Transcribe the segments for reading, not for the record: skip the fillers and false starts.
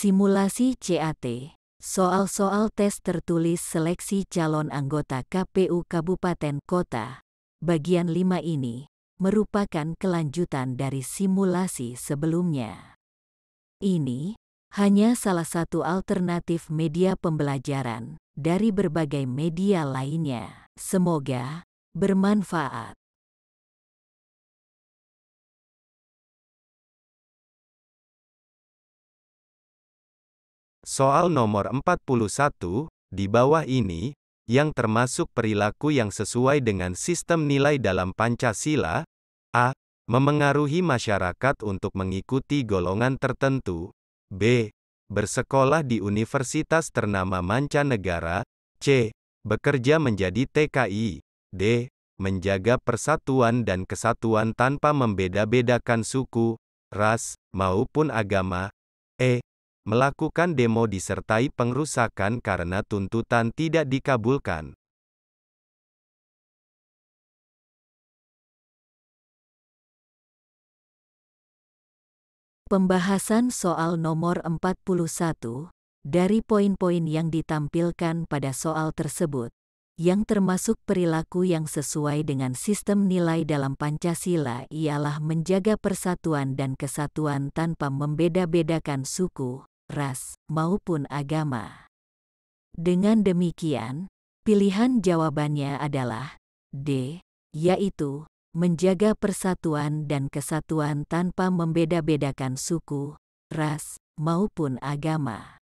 Simulasi CAT. Soal-soal tes tertulis seleksi calon anggota KPU Kabupaten Kota. Bagian 5 ini merupakan kelanjutan dari simulasi sebelumnya. Ini hanya salah satu alternatif media pembelajaran dari berbagai media lainnya. Semoga bermanfaat. Soal nomor 41, di bawah ini, yang termasuk perilaku yang sesuai dengan sistem nilai dalam Pancasila, A. Memengaruhi masyarakat untuk mengikuti golongan tertentu, B. Bersekolah di universitas ternama mancanegara, C. Bekerja menjadi TKI, D. Menjaga persatuan dan kesatuan tanpa membeda-bedakan suku, ras, maupun agama, E. Melakukan demo disertai pengrusakan karena tuntutan tidak dikabulkan. Pembahasan soal nomor 41, dari poin-poin yang ditampilkan pada soal tersebut, yang termasuk perilaku yang sesuai dengan sistem nilai dalam Pancasila ialah menjaga persatuan dan kesatuan tanpa membeda-bedakan suku, ras, maupun agama. Dengan demikian, pilihan jawabannya adalah D, yaitu menjaga persatuan dan kesatuan tanpa membeda-bedakan suku, ras, maupun agama.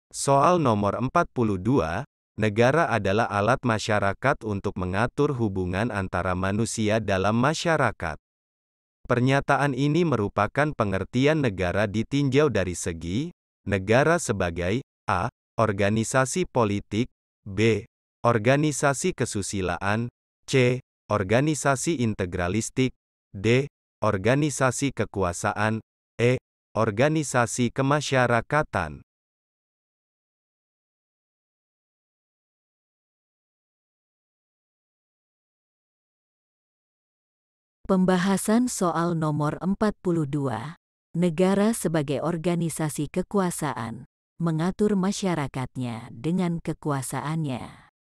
Soal nomor 42, negara adalah alat masyarakat untuk mengatur hubungan antara manusia dalam masyarakat. Pernyataan ini merupakan pengertian negara ditinjau dari segi, negara sebagai A. Organisasi politik, B. Organisasi kesusilaan, C. Organisasi integralistik, D. Organisasi kekuasaan, E. Organisasi kemasyarakatan. Pembahasan soal nomor 42, negara sebagai organisasi kekuasaan, mengatur masyarakatnya dengan kekuasaannya.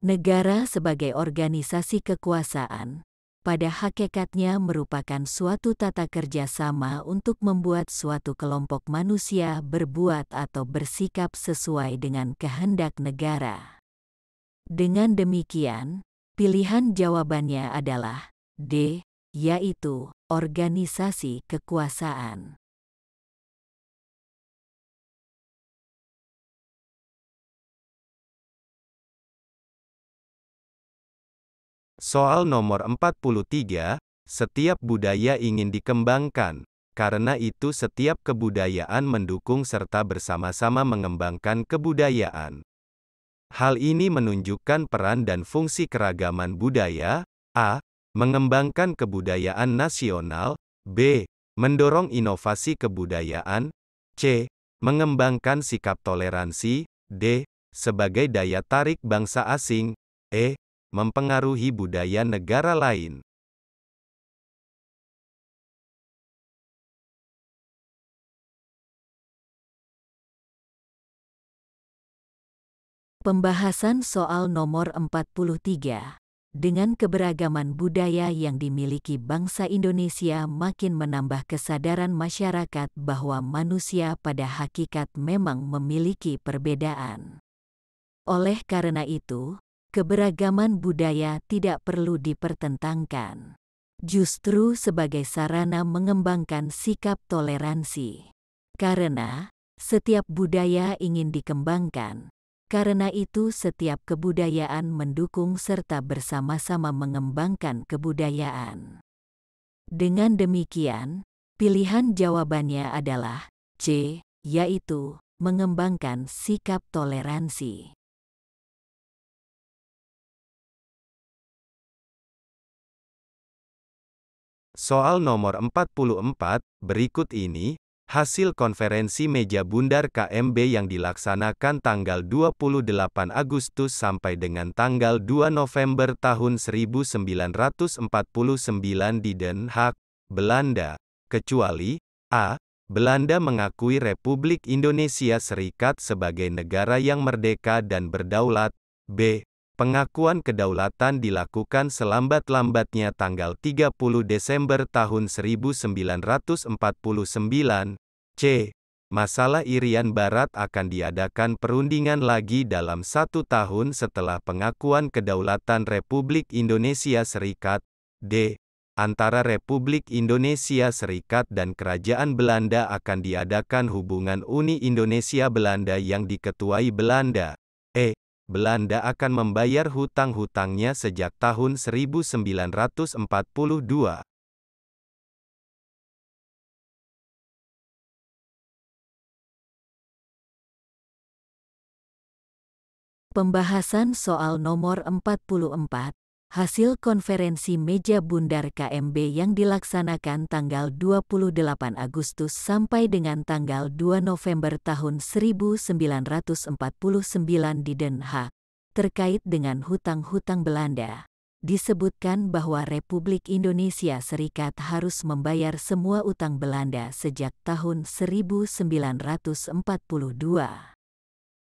Negara sebagai organisasi kekuasaan, pada hakikatnya merupakan suatu tata kerja sama untuk membuat suatu kelompok manusia berbuat atau bersikap sesuai dengan kehendak negara. Dengan demikian, pilihan jawabannya adalah D, yaitu organisasi kekuasaan. Soal nomor 43, setiap budaya ingin dikembangkan. Karena itu setiap kebudayaan mendukung serta bersama-sama mengembangkan kebudayaan. Hal ini menunjukkan peran dan fungsi keragaman budaya, A. Mengembangkan kebudayaan nasional, B. Mendorong inovasi kebudayaan, C. Mengembangkan sikap toleransi, D. Sebagai daya tarik bangsa asing, E. Mempengaruhi budaya negara lain. Pembahasan soal nomor 43. Dengan keberagaman budaya yang dimiliki bangsa Indonesia makin menambah kesadaran masyarakat bahwa manusia pada hakikat memang memiliki perbedaan. Oleh karena itu, keberagaman budaya tidak perlu dipertentangkan. Justru sebagai sarana mengembangkan sikap toleransi. Karena setiap budaya ingin dikembangkan. Karena itu setiap kebudayaan mendukung serta bersama-sama mengembangkan kebudayaan. Dengan demikian, pilihan jawabannya adalah C, yaitu mengembangkan sikap toleransi. Soal nomor 44, berikut ini, Hasil konferensi meja bundar KMB yang dilaksanakan tanggal 28 Agustus sampai dengan tanggal 2 November tahun 1949 di Den Haag, Belanda, kecuali a. Belanda mengakui Republik Indonesia Serikat sebagai negara yang merdeka dan berdaulat, b. Pengakuan kedaulatan dilakukan selambat-lambatnya tanggal 30 Desember tahun 1949. C. Masalah Irian Barat akan diadakan perundingan lagi dalam 1 tahun setelah pengakuan kedaulatan Republik Indonesia Serikat. D. Antara Republik Indonesia Serikat dan Kerajaan Belanda akan diadakan hubungan Uni Indonesia-Belanda yang diketuai Belanda. E. Belanda akan membayar hutang-hutangnya sejak tahun 1942. Pembahasan soal nomor 44, hasil konferensi meja bundar KMB yang dilaksanakan tanggal 28 Agustus sampai dengan tanggal 2 November tahun 1949 di Den Haag, terkait dengan hutang-hutang Belanda. Disebutkan bahwa Republik Indonesia Serikat harus membayar semua utang Belanda sejak tahun 1942.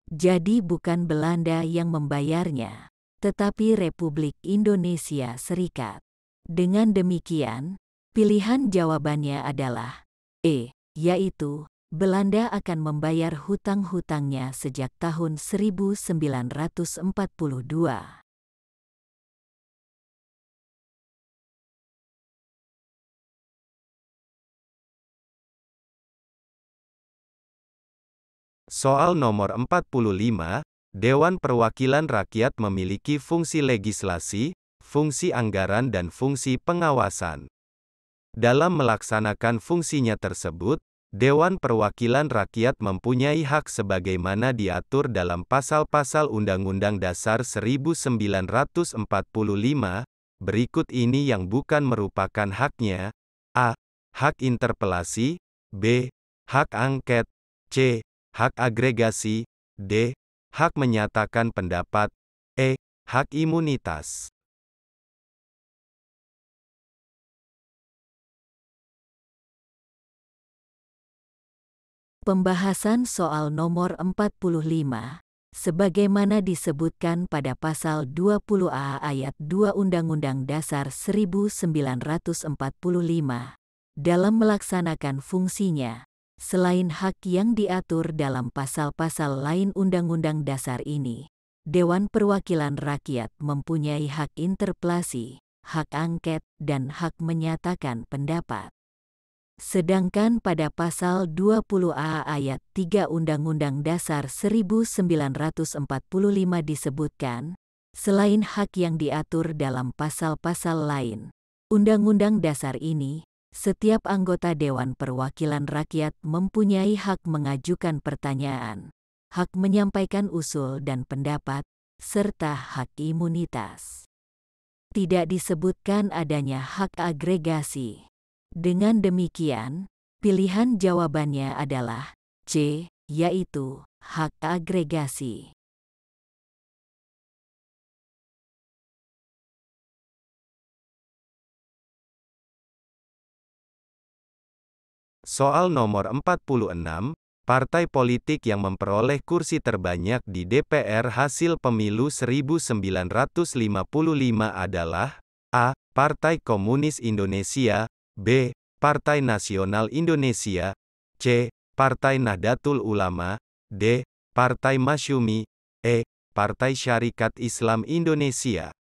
Jadi bukan Belanda yang membayarnya, tetapi Republik Indonesia Serikat. Dengan demikian, pilihan jawabannya adalah E, yaitu Belanda akan membayar hutang-hutangnya sejak tahun 1942. Soal nomor 45, Dewan Perwakilan Rakyat memiliki fungsi legislasi, fungsi anggaran dan fungsi pengawasan. Dalam melaksanakan fungsinya tersebut, Dewan Perwakilan Rakyat mempunyai hak sebagaimana diatur dalam pasal-pasal Undang-Undang Dasar 1945, berikut ini yang bukan merupakan haknya. A. Hak interpelasi, B. Hak angket, C. Hak agregasi, D. Hak menyatakan pendapat, E. Hak imunitas. Pembahasan soal nomor 45, sebagaimana disebutkan pada pasal 20A ayat 2 Undang-Undang Dasar 1945, dalam melaksanakan fungsinya, selain hak yang diatur dalam pasal-pasal lain Undang-Undang Dasar ini, Dewan Perwakilan Rakyat mempunyai hak interpelasi, hak angket, dan hak menyatakan pendapat. Sedangkan pada pasal 20A ayat 3 Undang-Undang Dasar 1945 disebutkan, selain hak yang diatur dalam pasal-pasal lain Undang-Undang Dasar ini, setiap anggota Dewan Perwakilan Rakyat mempunyai hak mengajukan pertanyaan, hak menyampaikan usul dan pendapat, serta hak imunitas. Tidak disebutkan adanya hak agregasi. Dengan demikian, pilihan jawabannya adalah C, yaitu hak agregasi. Soal nomor 46, partai politik yang memperoleh kursi terbanyak di DPR hasil pemilu 1955 adalah A. Partai Komunis Indonesia, B. Partai Nasional Indonesia, C. Partai Nahdlatul Ulama, D. Partai Masyumi, E. Partai Syarikat Islam Indonesia.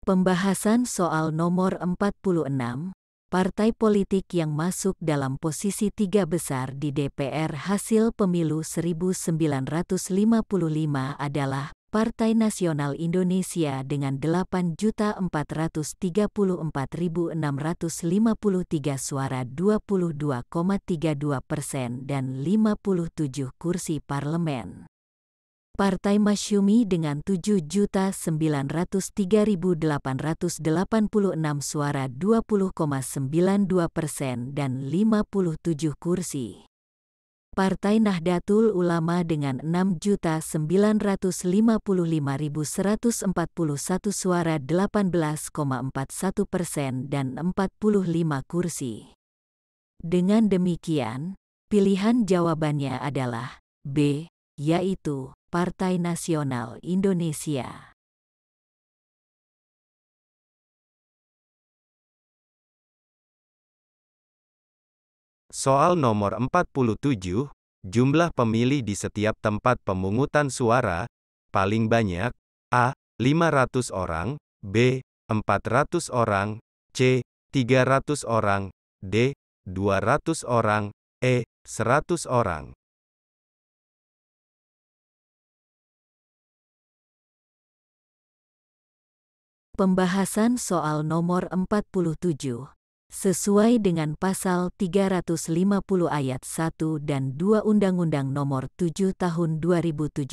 Pembahasan soal nomor 46, partai politik yang masuk dalam posisi 3 besar di DPR hasil pemilu 1955 adalah Partai Nasional Indonesia dengan 8.434.653 suara 22,32% dan 57 kursi parlemen. Partai Masyumi dengan 7.903.886 suara 20,92% dan 57 kursi. Partai Nahdlatul Ulama dengan 6.955.141 suara 18,41% dan 45 kursi. Dengan demikian, pilihan jawabannya adalah B, yaitu Partai Nasional Indonesia. Soal nomor 47, jumlah pemilih di setiap tempat pemungutan suara, paling banyak, A. 500 orang, B. 400 orang, C. 300 orang, D. 200 orang, E. 100 orang. Pembahasan soal nomor 47. Sesuai dengan pasal 350 ayat 1 dan 2 Undang-Undang Nomor 7 Tahun 2017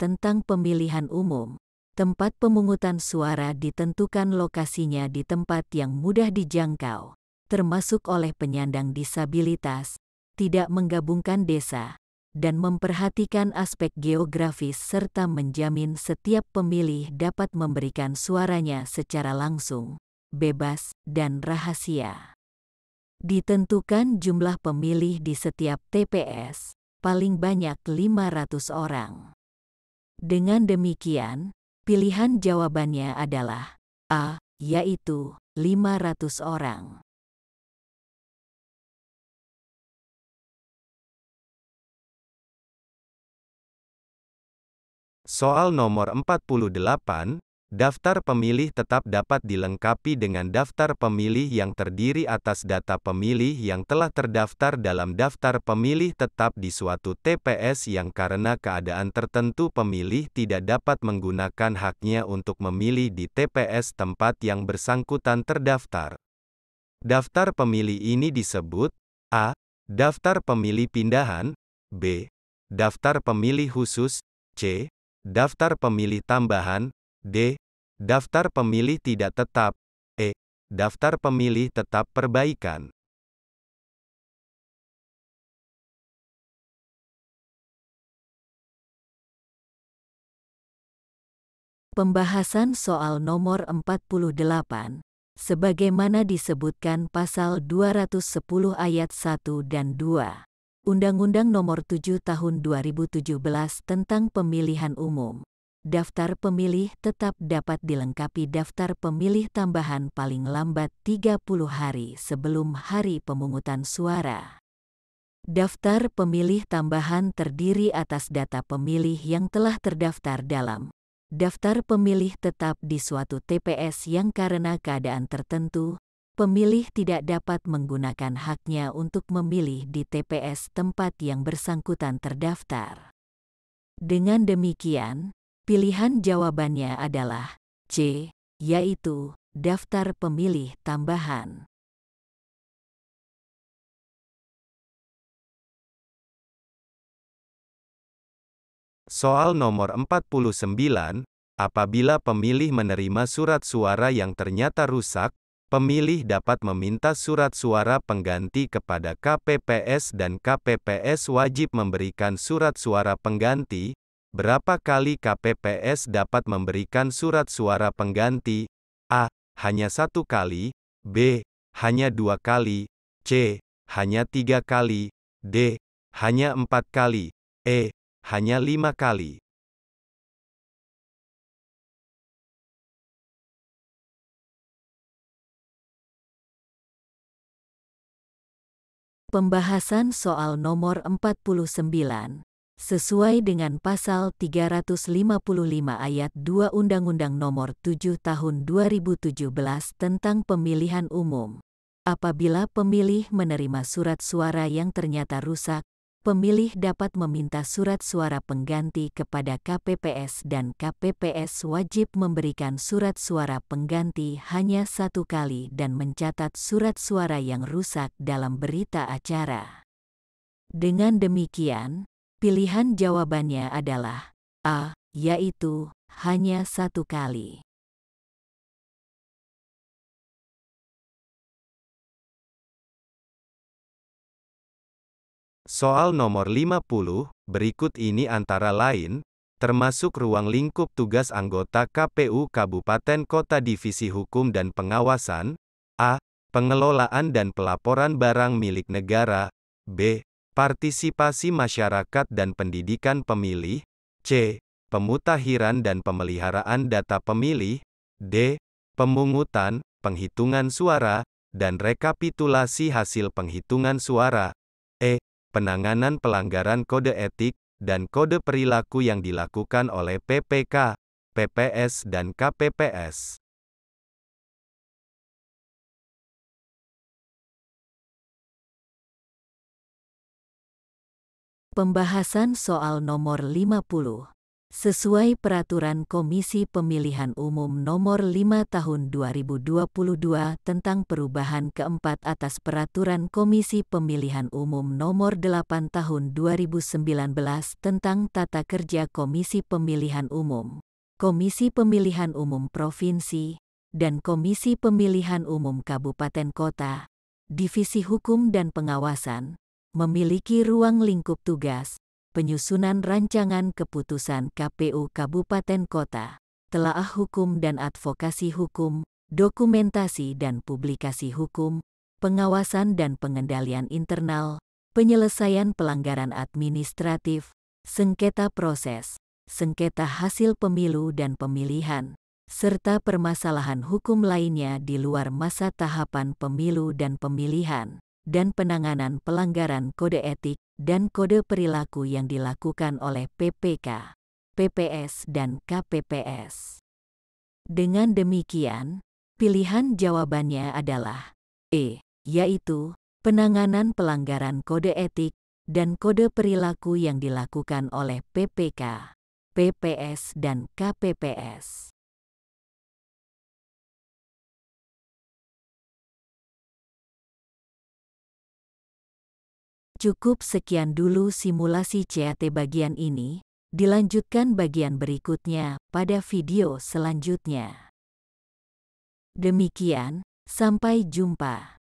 tentang Pemilihan Umum, tempat pemungutan suara ditentukan lokasinya di tempat yang mudah dijangkau, termasuk oleh penyandang disabilitas, tidak menggabungkan desa, dan memperhatikan aspek geografis serta menjamin setiap pemilih dapat memberikan suaranya secara langsung, bebas, dan rahasia. Ditentukan jumlah pemilih di setiap TPS, paling banyak 500 orang. Dengan demikian, pilihan jawabannya adalah A, yaitu 500 orang. Soal nomor 48, daftar pemilih tetap dapat dilengkapi dengan daftar pemilih yang terdiri atas data pemilih yang telah terdaftar dalam daftar pemilih tetap di suatu TPS yang karena keadaan tertentu pemilih tidak dapat menggunakan haknya untuk memilih di TPS tempat yang bersangkutan terdaftar. Daftar pemilih ini disebut A. Daftar pemilih pindahan, B. Daftar pemilih khusus, C. Daftar pemilih tambahan, D. Daftar pemilih tidak tetap, E. Daftar pemilih tetap perbaikan. Pembahasan soal nomor 48, sebagaimana disebutkan pasal 210 ayat 1 dan 2. Undang-Undang Nomor 7 Tahun 2017 tentang Pemilihan Umum. Daftar pemilih tetap dapat dilengkapi daftar pemilih tambahan paling lambat 30 hari sebelum hari pemungutan suara. Daftar pemilih tambahan terdiri atas data pemilih yang telah terdaftar dalam daftar pemilih tetap di suatu TPS yang karena keadaan tertentu, pemilih tidak dapat menggunakan haknya untuk memilih di TPS tempat yang bersangkutan terdaftar. Dengan demikian, pilihan jawabannya adalah C, yaitu daftar pemilih tambahan. Soal nomor 49, apabila pemilih menerima surat suara yang ternyata rusak, pemilih dapat meminta surat suara pengganti kepada KPPS dan KPPS wajib memberikan surat suara pengganti. Berapa kali KPPS dapat memberikan surat suara pengganti? A. Hanya 1 kali, B. Hanya 2 kali, C. Hanya 3 kali, D. Hanya 4 kali, E. Hanya 5 kali. Pembahasan soal nomor 49. Sesuai dengan pasal 355 ayat 2 Undang-Undang Nomor 7 Tahun 2017 tentang Pemilihan Umum. Apabila pemilih menerima surat suara yang ternyata rusak, pemilih dapat meminta surat suara pengganti kepada KPPS dan KPPS wajib memberikan surat suara pengganti hanya 1 kali dan mencatat surat suara yang rusak dalam berita acara. Dengan demikian, pilihan jawabannya adalah A. Yaitu, hanya 1 kali. Soal nomor 50, berikut ini antara lain, termasuk ruang lingkup tugas anggota KPU Kabupaten Kota Divisi Hukum dan Pengawasan. A. Pengelolaan dan pelaporan barang milik negara. B. Partisipasi masyarakat dan pendidikan pemilih. C. Pemutakhiran dan pemeliharaan data pemilih. D. Pemungutan, penghitungan suara, dan rekapitulasi hasil penghitungan suara. E. Penanganan pelanggaran kode etik dan kode perilaku yang dilakukan oleh PPK, PPS dan KPPS. Pembahasan soal nomor 50. Sesuai Peraturan Komisi Pemilihan Umum Nomor 5 Tahun 2022 tentang perubahan keempat atas Peraturan Komisi Pemilihan Umum Nomor 8 Tahun 2019 tentang Tata Kerja Komisi Pemilihan Umum, Komisi Pemilihan Umum Provinsi, dan Komisi Pemilihan Umum Kabupaten Kota, Divisi Hukum dan Pengawasan, memiliki ruang lingkup tugas, penyusunan rancangan keputusan KPU Kabupaten Kota, telaah hukum dan advokasi hukum, dokumentasi dan publikasi hukum, pengawasan dan pengendalian internal, penyelesaian pelanggaran administratif, sengketa proses, sengketa hasil pemilu dan pemilihan, serta permasalahan hukum lainnya di luar masa tahapan pemilu dan pemilihan, dan penanganan pelanggaran kode etik dan kode perilaku yang dilakukan oleh PPK, PPS dan KPPS. Dengan demikian, pilihan jawabannya adalah E, yaitu penanganan pelanggaran kode etik dan kode perilaku yang dilakukan oleh PPK, PPS dan KPPS. Cukup sekian dulu simulasi CAT bagian ini, dilanjutkan bagian berikutnya pada video selanjutnya. Demikian, sampai jumpa.